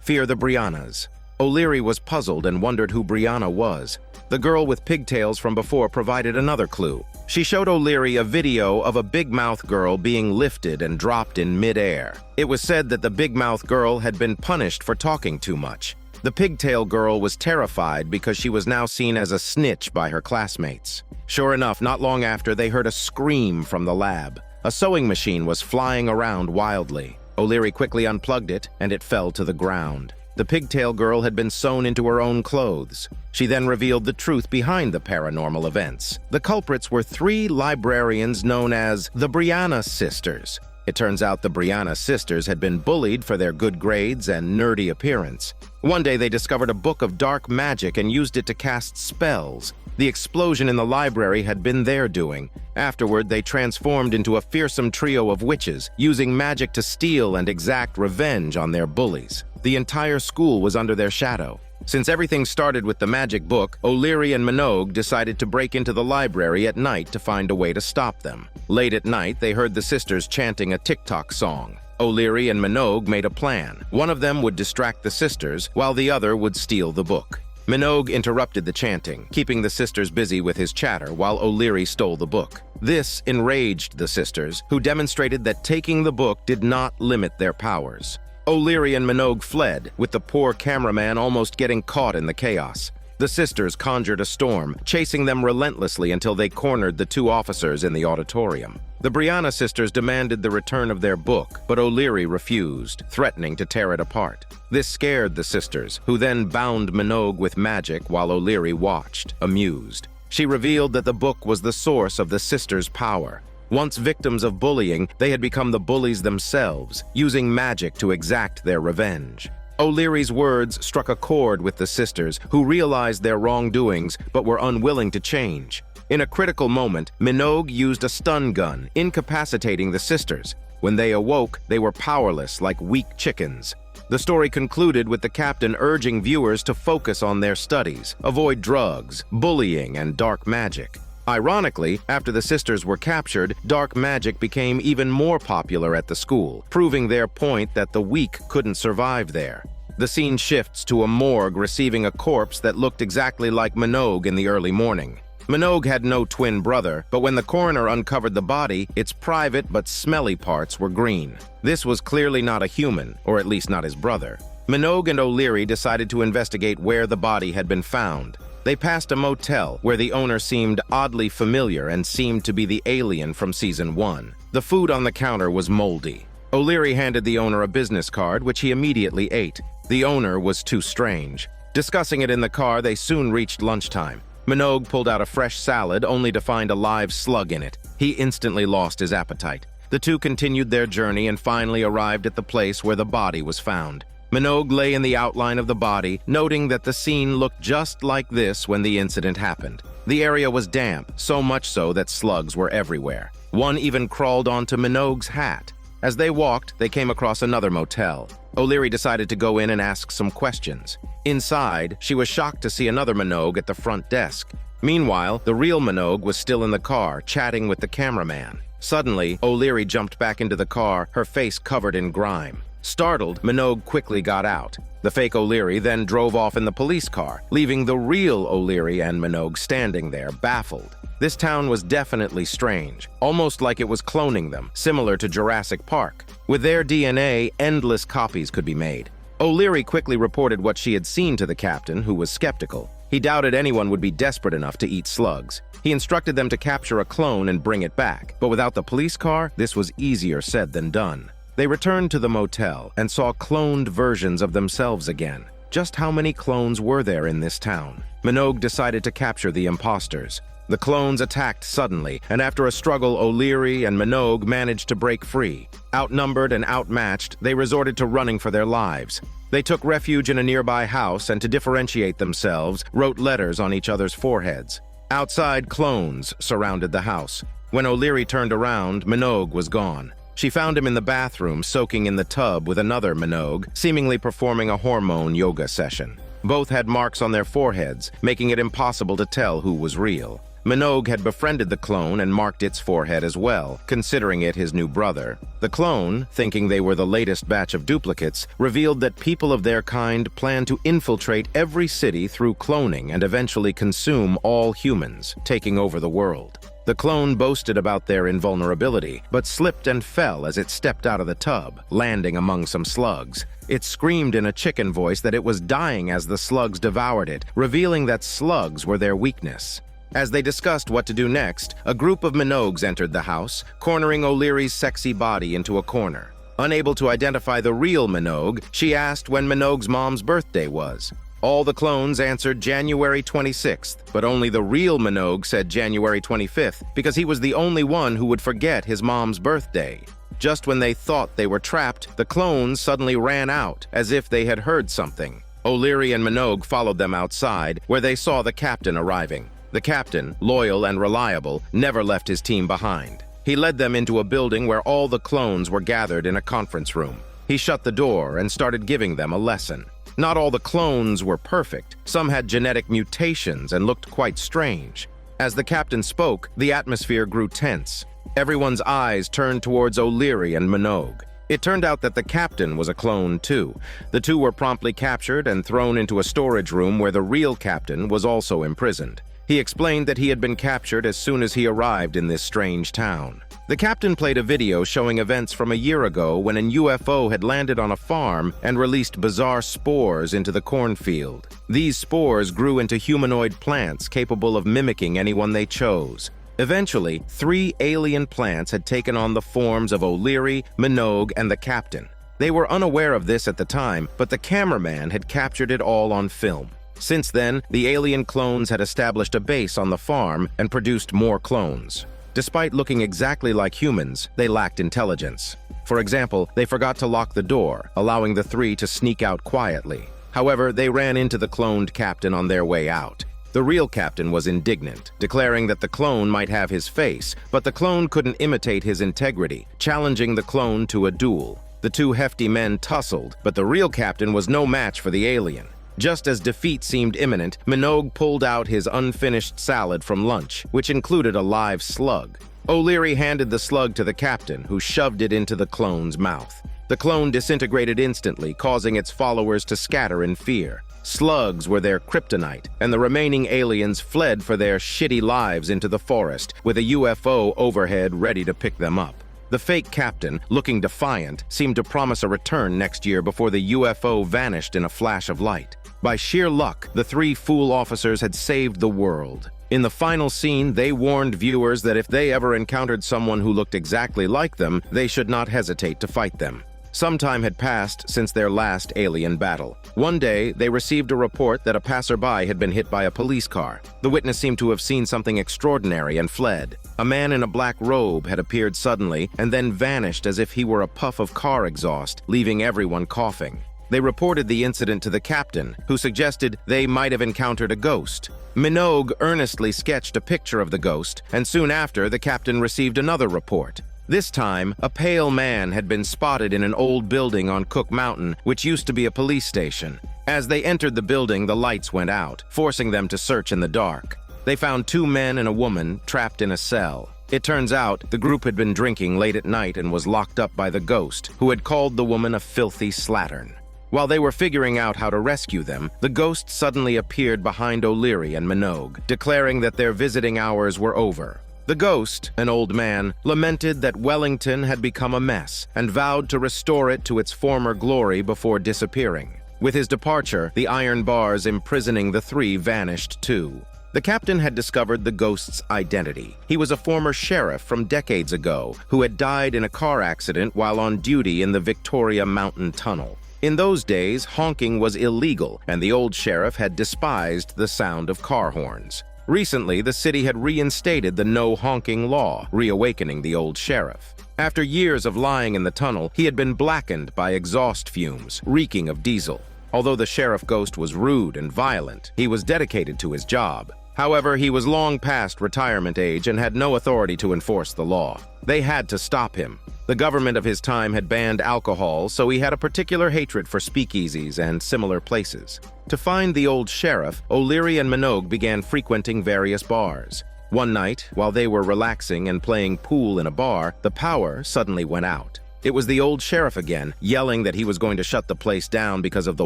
"Fear the Briannas." O'Leary was puzzled and wondered who Brianna was. The girl with pigtails from before provided another clue. She showed O'Leary a video of a big-mouth girl being lifted and dropped in mid-air. It was said that the big-mouth girl had been punished for talking too much. The pigtail girl was terrified because she was now seen as a snitch by her classmates. Sure enough, not long after, they heard a scream from the lab. A sewing machine was flying around wildly. O'Leary quickly unplugged it, and it fell to the ground. The pigtail girl had been sewn into her own clothes. She then revealed the truth behind the paranormal events. The culprits were 3 librarians known as the Brianna sisters. It turns out the Brianna sisters had been bullied for their good grades and nerdy appearance. One day they discovered a book of dark magic and used it to cast spells. The explosion in the library had been their doing. Afterward, they transformed into a fearsome trio of witches, using magic to steal and exact revenge on their bullies. The entire school was under their shadow. Since everything started with the magic book, O'Leary and Minogue decided to break into the library at night to find a way to stop them. Late at night, they heard the sisters chanting a TikTok song. O'Leary and Minogue made a plan. One of them would distract the sisters, while the other would steal the book. Minogue interrupted the chanting, keeping the sisters busy with his chatter while O'Leary stole the book. This enraged the sisters, who demonstrated that taking the book did not limit their powers. O'Leary and Minogue fled, with the poor cameraman almost getting caught in the chaos. The sisters conjured a storm, chasing them relentlessly until they cornered the 2 officers in the auditorium. The Brianna sisters demanded the return of their book, but O'Leary refused, threatening to tear it apart. This scared the sisters, who then bound Minogue with magic while O'Leary watched, amused. She revealed that the book was the source of the sisters' power. Once victims of bullying, they had become the bullies themselves, using magic to exact their revenge. O'Leary's words struck a chord with the sisters, who realized their wrongdoings but were unwilling to change. In a critical moment, Minogue used a stun gun, incapacitating the sisters. When they awoke, they were powerless like weak chickens. The story concluded with the captain urging viewers to focus on their studies, avoid drugs, bullying, and dark magic. Ironically, after the sisters were captured, dark magic became even more popular at the school, proving their point that the weak couldn't survive there. The scene shifts to a morgue receiving a corpse that looked exactly like Minogue in the early morning. Minogue had no twin brother, but when the coroner uncovered the body, its private but smelly parts were green. This was clearly not a human, or at least not his brother. Minogue and O'Leary decided to investigate where the body had been found. They passed a motel where the owner seemed oddly familiar and seemed to be the alien from season 1. The food on the counter was moldy. O'Leary handed the owner a business card, which he immediately ate. The owner was too strange. Discussing it in the car, they soon reached lunchtime. Minogue pulled out a fresh salad only to find a live slug in it. He instantly lost his appetite. The two continued their journey and finally arrived at the place where the body was found. Minogue lay in the outline of the body, noting that the scene looked just like this when the incident happened. The area was damp, so much so that slugs were everywhere. One even crawled onto Minogue's hat. As they walked, they came across another motel. O'Leary decided to go in and ask some questions. Inside, she was shocked to see another Minogue at the front desk. Meanwhile, the real Minogue was still in the car, chatting with the cameraman. Suddenly, O'Leary jumped back into the car, her face covered in grime. Startled, Minogue quickly got out. The fake O'Leary then drove off in the police car, leaving the real O'Leary and Minogue standing there, baffled. This town was definitely strange, almost like it was cloning them, similar to Jurassic Park. With their DNA, endless copies could be made. O'Leary quickly reported what she had seen to the captain, who was skeptical. He doubted anyone would be desperate enough to eat slugs. He instructed them to capture a clone and bring it back, but without the police car, this was easier said than done. They returned to the motel and saw cloned versions of themselves again. Just how many clones were there in this town? Minogue decided to capture the imposters. The clones attacked suddenly, and after a struggle, O'Leary and Minogue managed to break free. Outnumbered and outmatched, they resorted to running for their lives. They took refuge in a nearby house and, to differentiate themselves, wrote letters on each other's foreheads. Outside, clones surrounded the house. When O'Leary turned around, Minogue was gone. She found him in the bathroom, soaking in the tub with another Minogue, seemingly performing a hormone yoga session. Both had marks on their foreheads, making it impossible to tell who was real. Minogue had befriended the clone and marked its forehead as well, considering it his new brother. The clone, thinking they were the latest batch of duplicates, revealed that people of their kind plan to infiltrate every city through cloning and eventually consume all humans, taking over the world. The clone boasted about their invulnerability, but slipped and fell as it stepped out of the tub, landing among some slugs. It screamed in a chicken voice that it was dying as the slugs devoured it, revealing that slugs were their weakness. As they discussed what to do next, a group of Minogues entered the house, cornering O'Leary's sexy body into a corner. Unable to identify the real Minogue, she asked when Minogue's mom's birthday was. All the clones answered January 26th, but only the real Minogue said January 25th because he was the only one who would forget his mom's birthday. Just when they thought they were trapped, the clones suddenly ran out, as if they had heard something. O'Leary and Minogue followed them outside, where they saw the captain arriving. The captain, loyal and reliable, never left his team behind. He led them into a building where all the clones were gathered in a conference room. He shut the door and started giving them a lesson. Not all the clones were perfect. Some had genetic mutations and looked quite strange. As the captain spoke, the atmosphere grew tense. Everyone's eyes turned towards O'Leary and Minogue. It turned out that the captain was a clone too. The two were promptly captured and thrown into a storage room where the real captain was also imprisoned. He explained that he had been captured as soon as he arrived in this strange town. The captain played a video showing events from a year ago when a UFO had landed on a farm and released bizarre spores into the cornfield. These spores grew into humanoid plants capable of mimicking anyone they chose. Eventually, 3 alien plants had taken on the forms of O'Leary, Minogue, and the captain. They were unaware of this at the time, but the cameraman had captured it all on film. Since then, the alien clones had established a base on the farm and produced more clones. Despite looking exactly like humans, they lacked intelligence. For example, they forgot to lock the door, allowing the 3 to sneak out quietly. However, they ran into the cloned captain on their way out. The real captain was indignant, declaring that the clone might have his face, but the clone couldn't imitate his integrity, challenging the clone to a duel. The 2 hefty men tussled, but the real captain was no match for the alien. Just as defeat seemed imminent, Minogue pulled out his unfinished salad from lunch, which included a live slug. O'Leary handed the slug to the captain, who shoved it into the clone's mouth. The clone disintegrated instantly, causing its followers to scatter in fear. Slugs were their kryptonite, and the remaining aliens fled for their shitty lives into the forest, with a UFO overhead ready to pick them up. The fake captain, looking defiant, seemed to promise a return next year before the UFO vanished in a flash of light. By sheer luck, the 3 fool officers had saved the world. In the final scene, they warned viewers that if they ever encountered someone who looked exactly like them, they should not hesitate to fight them. Some time had passed since their last alien battle. One day, they received a report that a passerby had been hit by a police car. The witness seemed to have seen something extraordinary and fled. A man in a black robe had appeared suddenly and then vanished as if he were a puff of car exhaust, leaving everyone coughing. They reported the incident to the captain, who suggested they might have encountered a ghost. Minogue earnestly sketched a picture of the ghost, and soon after, the captain received another report. This time, a pale man had been spotted in an old building on Cook Mountain, which used to be a police station. As they entered the building, the lights went out, forcing them to search in the dark. They found 2 men and a woman trapped in a cell. It turns out the group had been drinking late at night and was locked up by the ghost, who had called the woman a filthy slattern. While they were figuring out how to rescue them, the ghost suddenly appeared behind O'Leary and Minogue, declaring that their visiting hours were over. The ghost, an old man, lamented that Wellington had become a mess and vowed to restore it to its former glory before disappearing. With his departure, the iron bars imprisoning the three vanished too. The captain had discovered the ghost's identity. He was a former sheriff from decades ago who had died in a car accident while on duty in the Victoria Mountain Tunnel. In those days, honking was illegal, and the old sheriff had despised the sound of car horns. Recently, the city had reinstated the no honking law, reawakening the old sheriff. After years of lying in the tunnel, he had been blackened by exhaust fumes, reeking of diesel. Although the sheriff ghost was rude and violent, he was dedicated to his job. However, he was long past retirement age and had no authority to enforce the law. They had to stop him. The government of his time had banned alcohol, so he had a particular hatred for speakeasies and similar places. To find the old sheriff, O'Leary and Minogue began frequenting various bars. One night, while they were relaxing and playing pool in a bar, the power suddenly went out. It was the old sheriff again, yelling that he was going to shut the place down because of the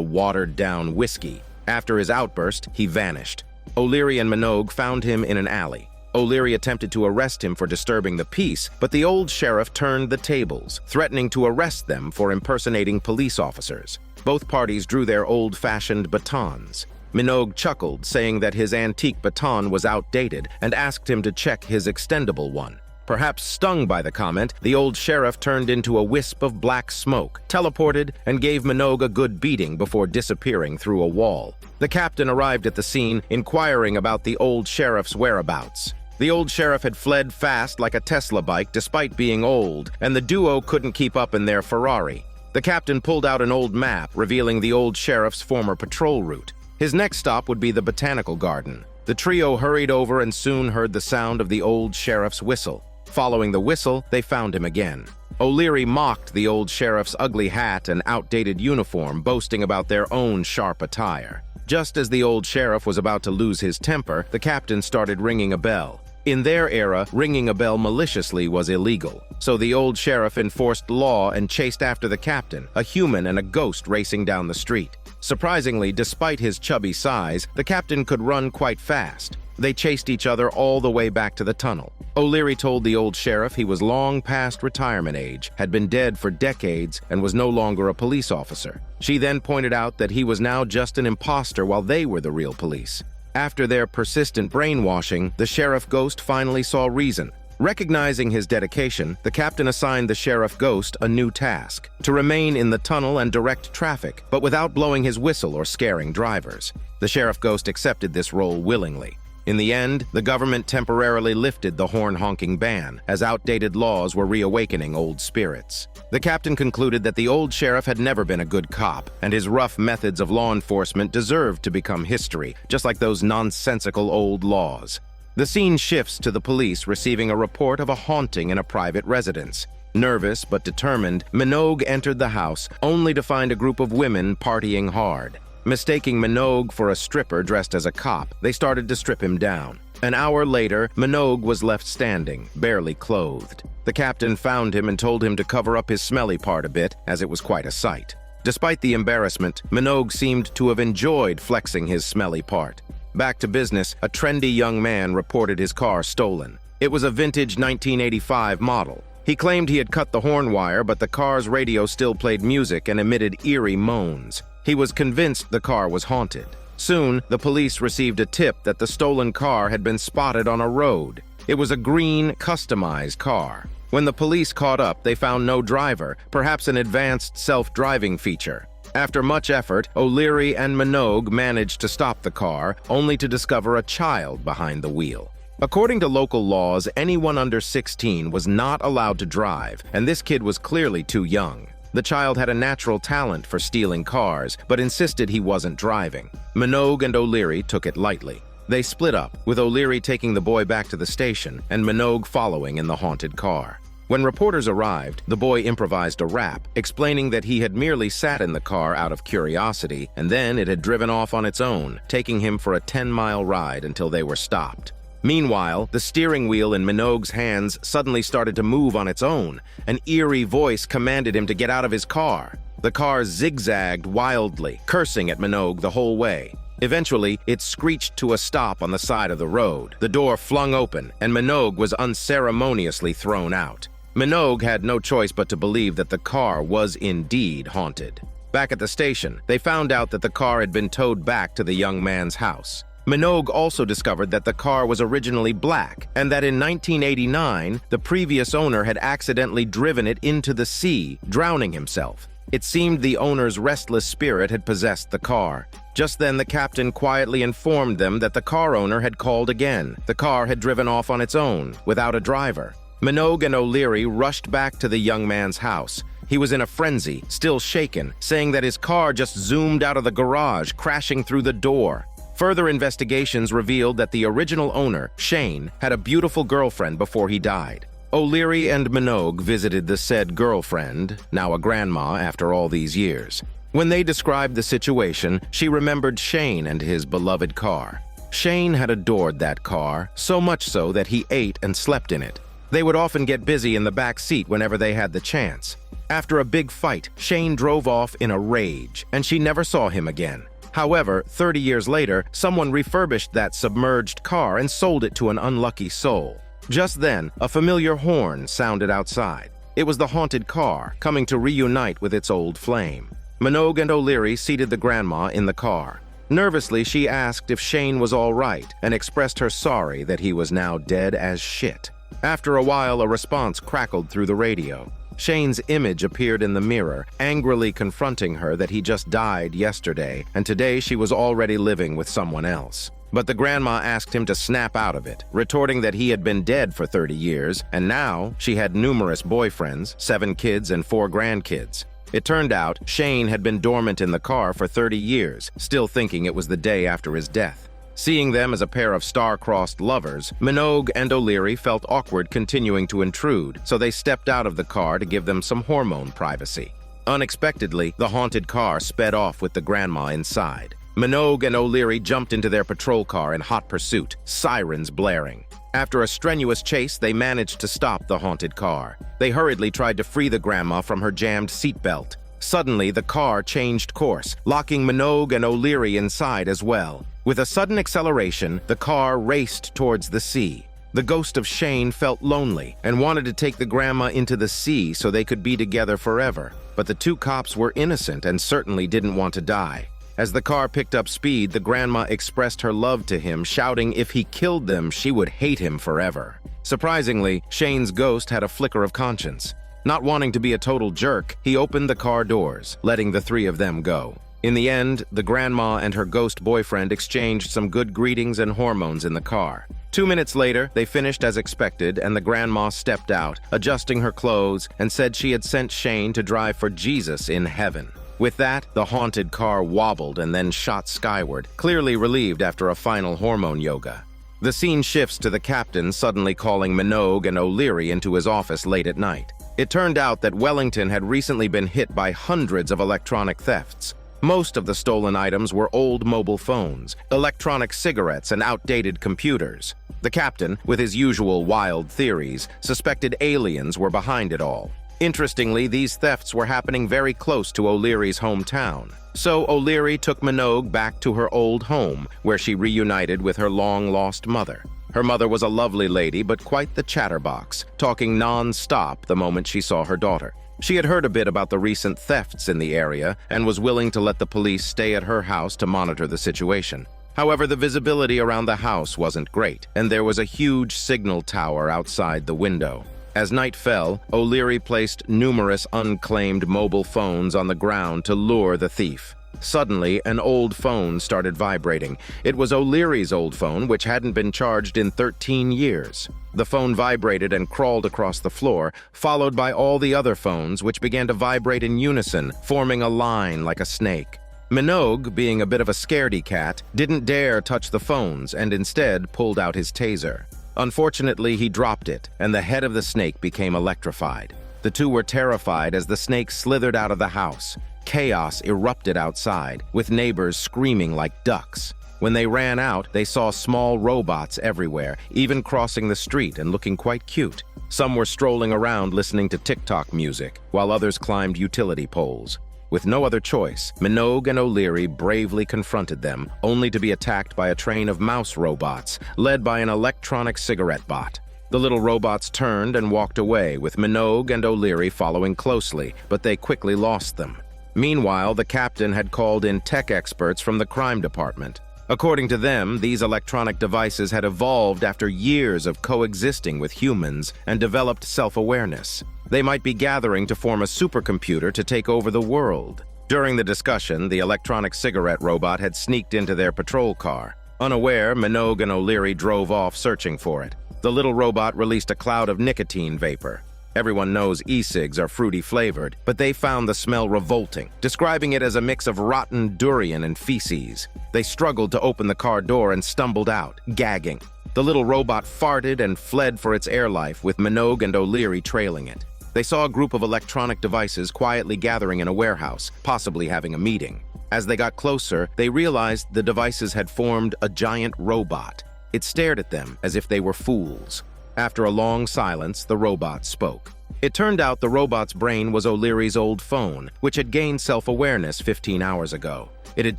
watered-down whiskey. After his outburst, he vanished. O'Leary and Minogue found him in an alley. O'Leary attempted to arrest him for disturbing the peace, but the old sheriff turned the tables, threatening to arrest them for impersonating police officers. Both parties drew their old-fashioned batons. Minogue chuckled, saying that his antique baton was outdated, and asked him to check his extendable one. Perhaps stung by the comment, the old sheriff turned into a wisp of black smoke, teleported, and gave Minogue a good beating before disappearing through a wall. The captain arrived at the scene, inquiring about the old sheriff's whereabouts. The old sheriff had fled fast like a Tesla bike despite being old, and the duo couldn't keep up in their Ferrari. The captain pulled out an old map, revealing the old sheriff's former patrol route. His next stop would be the botanical garden. The trio hurried over and soon heard the sound of the old sheriff's whistle. Following the whistle, they found him again. O'Leary mocked the old sheriff's ugly hat and outdated uniform, boasting about their own sharp attire. Just as the old sheriff was about to lose his temper, the captain started ringing a bell. In their era, ringing a bell maliciously was illegal, so the old sheriff enforced law and chased after the captain, a human and a ghost racing down the street. Surprisingly, despite his chubby size, the captain could run quite fast. They chased each other all the way back to the tunnel. O'Leary told the old sheriff he was long past retirement age, had been dead for decades, and was no longer a police officer. She then pointed out that he was now just an imposter while they were the real police. After their persistent brainwashing, the sheriff ghost finally saw reason. Recognizing his dedication, the captain assigned the sheriff ghost a new task: to remain in the tunnel and direct traffic, but without blowing his whistle or scaring drivers. The sheriff ghost accepted this role willingly. In the end, the government temporarily lifted the horn-honking ban, as outdated laws were reawakening old spirits. The captain concluded that the old sheriff had never been a good cop, and his rough methods of law enforcement deserved to become history, just like those nonsensical old laws. The scene shifts to the police receiving a report of a haunting in a private residence. Nervous but determined, Minogue entered the house, only to find a group of women partying hard. Mistaking Minogue for a stripper dressed as a cop, they started to strip him down. An hour later, Minogue was left standing, barely clothed. The captain found him and told him to cover up his smelly part a bit, as it was quite a sight. Despite the embarrassment, Minogue seemed to have enjoyed flexing his smelly part. Back to business, a trendy young man reported his car stolen. It was a vintage 1985 model. He claimed he had cut the horn wire, but the car's radio still played music and emitted eerie moans. He was convinced the car was haunted. Soon, the police received a tip that the stolen car had been spotted on a road. It was a green, customized car. When the police caught up, they found no driver, perhaps an advanced self-driving feature. After much effort, O'Leary and Minogue managed to stop the car, only to discover a child behind the wheel. According to local laws, anyone under 16 was not allowed to drive, and this kid was clearly too young. The child had a natural talent for stealing cars, but insisted he wasn't driving. Minogue and O'Leary took it lightly. They split up, with O'Leary taking the boy back to the station and Minogue following in the haunted car. When reporters arrived, the boy improvised a rap, explaining that he had merely sat in the car out of curiosity, and then it had driven off on its own, taking him for a 10-mile ride until they were stopped. Meanwhile, the steering wheel in Minogue's hands suddenly started to move on its own. An eerie voice commanded him to get out of his car. The car zigzagged wildly, cursing at Minogue the whole way. Eventually, it screeched to a stop on the side of the road. The door flung open, and Minogue was unceremoniously thrown out. Minogue had no choice but to believe that the car was indeed haunted. Back at the station, they found out that the car had been towed back to the young man's house. Minogue also discovered that the car was originally black, and that in 1989, the previous owner had accidentally driven it into the sea, drowning himself. It seemed the owner's restless spirit had possessed the car. Just then, the captain quietly informed them that the car owner had called again. The car had driven off on its own, without a driver. Minogue and O'Leary rushed back to the young man's house. He was in a frenzy, still shaken, saying that his car just zoomed out of the garage, crashing through the door. Further investigations revealed that the original owner, Shane, had a beautiful girlfriend before he died. O'Leary and Minogue visited the said girlfriend, now a grandma after all these years. When they described the situation, she remembered Shane and his beloved car. Shane had adored that car, so much so that he ate and slept in it. They would often get busy in the back seat whenever they had the chance. After a big fight, Shane drove off in a rage, and she never saw him again. However, 30 years later, someone refurbished that submerged car and sold it to an unlucky soul. Just then, a familiar horn sounded outside. It was the haunted car, coming to reunite with its old flame. Minogue and O'Leary seated the grandma in the car. Nervously, she asked if Shane was all right and expressed her sorry that he was now dead as shit. After a while, a response crackled through the radio. Shane's image appeared in the mirror, angrily confronting her that he just died yesterday, and today she was already living with someone else. But the grandma asked him to snap out of it, retorting that he had been dead for 30 years, and now she had numerous boyfriends, 7 kids and 4 grandkids. It turned out Shane had been dormant in the car for 30 years, still thinking it was the day after his death. Seeing them as a pair of star-crossed lovers, Minogue and O'Leary felt awkward continuing to intrude, so they stepped out of the car to give them some hormone privacy. Unexpectedly, the haunted car sped off with the grandma inside. Minogue and O'Leary jumped into their patrol car in hot pursuit, sirens blaring. After a strenuous chase, they managed to stop the haunted car. They hurriedly tried to free the grandma from her jammed seatbelt. Suddenly, the car changed course, locking Minogue and O'Leary inside as well. With a sudden acceleration, the car raced towards the sea. The ghost of Shane felt lonely and wanted to take the grandma into the sea so they could be together forever. But the 2 cops were innocent and certainly didn't want to die. As the car picked up speed, the grandma expressed her love to him, shouting if he killed them, she would hate him forever. Surprisingly, Shane's ghost had a flicker of conscience. Not wanting to be a total jerk, he opened the car doors, letting the 3 of them go. In the end, the grandma and her ghost boyfriend exchanged some good greetings and hormones in the car. 2 minutes later, they finished as expected, and the grandma stepped out, adjusting her clothes, and said she had sent Shane to drive for Jesus in heaven. With that, the haunted car wobbled and then shot skyward, clearly relieved after a final hormone yoga. The scene shifts to the captain suddenly calling Minogue and O'Leary into his office late at night. It turned out that Wellington had recently been hit by hundreds of electronic thefts. Most of the stolen items were old mobile phones, electronic cigarettes, and outdated computers. The captain, with his usual wild theories, suspected aliens were behind it all. Interestingly, these thefts were happening very close to O'Leary's hometown. So O'Leary took Minogue back to her old home, where she reunited with her long-lost mother. Her mother was a lovely lady, but quite the chatterbox, talking non-stop the moment she saw her daughter. She had heard a bit about the recent thefts in the area and was willing to let the police stay at her house to monitor the situation. However, the visibility around the house wasn't great, and there was a huge signal tower outside the window. As night fell, O'Leary placed numerous unclaimed mobile phones on the ground to lure the thief. Suddenly, an old phone started vibrating. It was O'Leary's old phone, which hadn't been charged in 13 years. The phone vibrated and crawled across the floor, followed by all the other phones, which began to vibrate in unison, forming a line like a snake. Minogue, being a bit of a scaredy cat, didn't dare touch the phones and instead pulled out his taser. Unfortunately, he dropped it, and the head of the snake became electrified. The 2 were terrified as the snake slithered out of the house. Chaos erupted outside, with neighbors screaming like ducks. When they ran out, they saw small robots everywhere, even crossing the street and looking quite cute. Some were strolling around listening to TikTok music, while others climbed utility poles. With no other choice, Minogue and O'Leary bravely confronted them, only to be attacked by a train of mouse robots, led by an electronic cigarette bot. The little robots turned and walked away, with Minogue and O'Leary following closely, but they quickly lost them. Meanwhile, the captain had called in tech experts from the crime department. According to them, these electronic devices had evolved after years of coexisting with humans and developed self-awareness. They might be gathering to form a supercomputer to take over the world. During the discussion, the electronic cigarette robot had sneaked into their patrol car. Unaware, Minogue and O'Leary drove off searching for it. The little robot released a cloud of nicotine vapor. Everyone knows e-cigs are fruity flavored, but they found the smell revolting, describing it as a mix of rotten durian and feces. They struggled to open the car door and stumbled out, gagging. The little robot farted and fled for its air life, with Minogue and O'Leary trailing it. They saw a group of electronic devices quietly gathering in a warehouse, possibly having a meeting. As they got closer, they realized the devices had formed a giant robot. It stared at them as if they were fools. After a long silence, the robot spoke. It turned out the robot's brain was O'Leary's old phone, which had gained self-awareness 15 hours ago. It had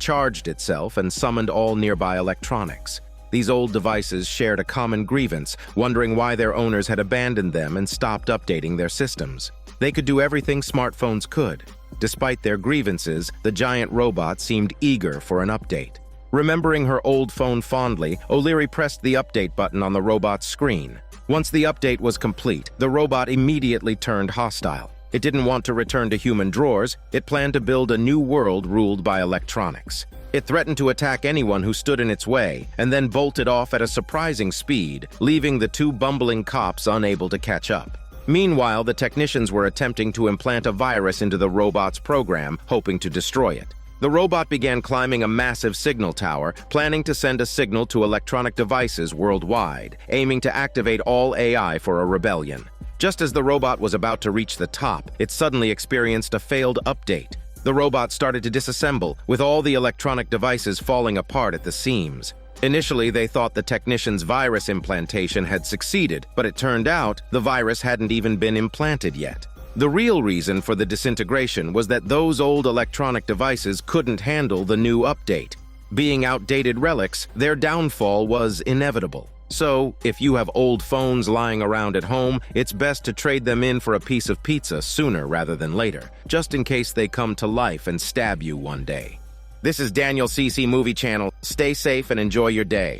charged itself and summoned all nearby electronics. These old devices shared a common grievance, wondering why their owners had abandoned them and stopped updating their systems. They could do everything smartphones could. Despite their grievances, the giant robot seemed eager for an update. Remembering her old phone fondly, O'Leary pressed the update button on the robot's screen. Once the update was complete, the robot immediately turned hostile. It didn't want to return to human drawers. It planned to build a new world ruled by electronics. It threatened to attack anyone who stood in its way, and then bolted off at a surprising speed, leaving the two bumbling cops unable to catch up. Meanwhile, the technicians were attempting to implant a virus into the robot's program, hoping to destroy it. The robot began climbing a massive signal tower, planning to send a signal to electronic devices worldwide, aiming to activate all AI for a rebellion. Just as the robot was about to reach the top, it suddenly experienced a failed update. The robot started to disassemble, with all the electronic devices falling apart at the seams. Initially, they thought the technician's virus implantation had succeeded, but it turned out the virus hadn't even been implanted yet. The real reason for the disintegration was that those old electronic devices couldn't handle the new update. Being outdated relics, their downfall was inevitable. So, if you have old phones lying around at home, it's best to trade them in for a piece of pizza sooner rather than later, just in case they come to life and stab you one day. This is Daniel CC Movie Channel. Stay safe and enjoy your day.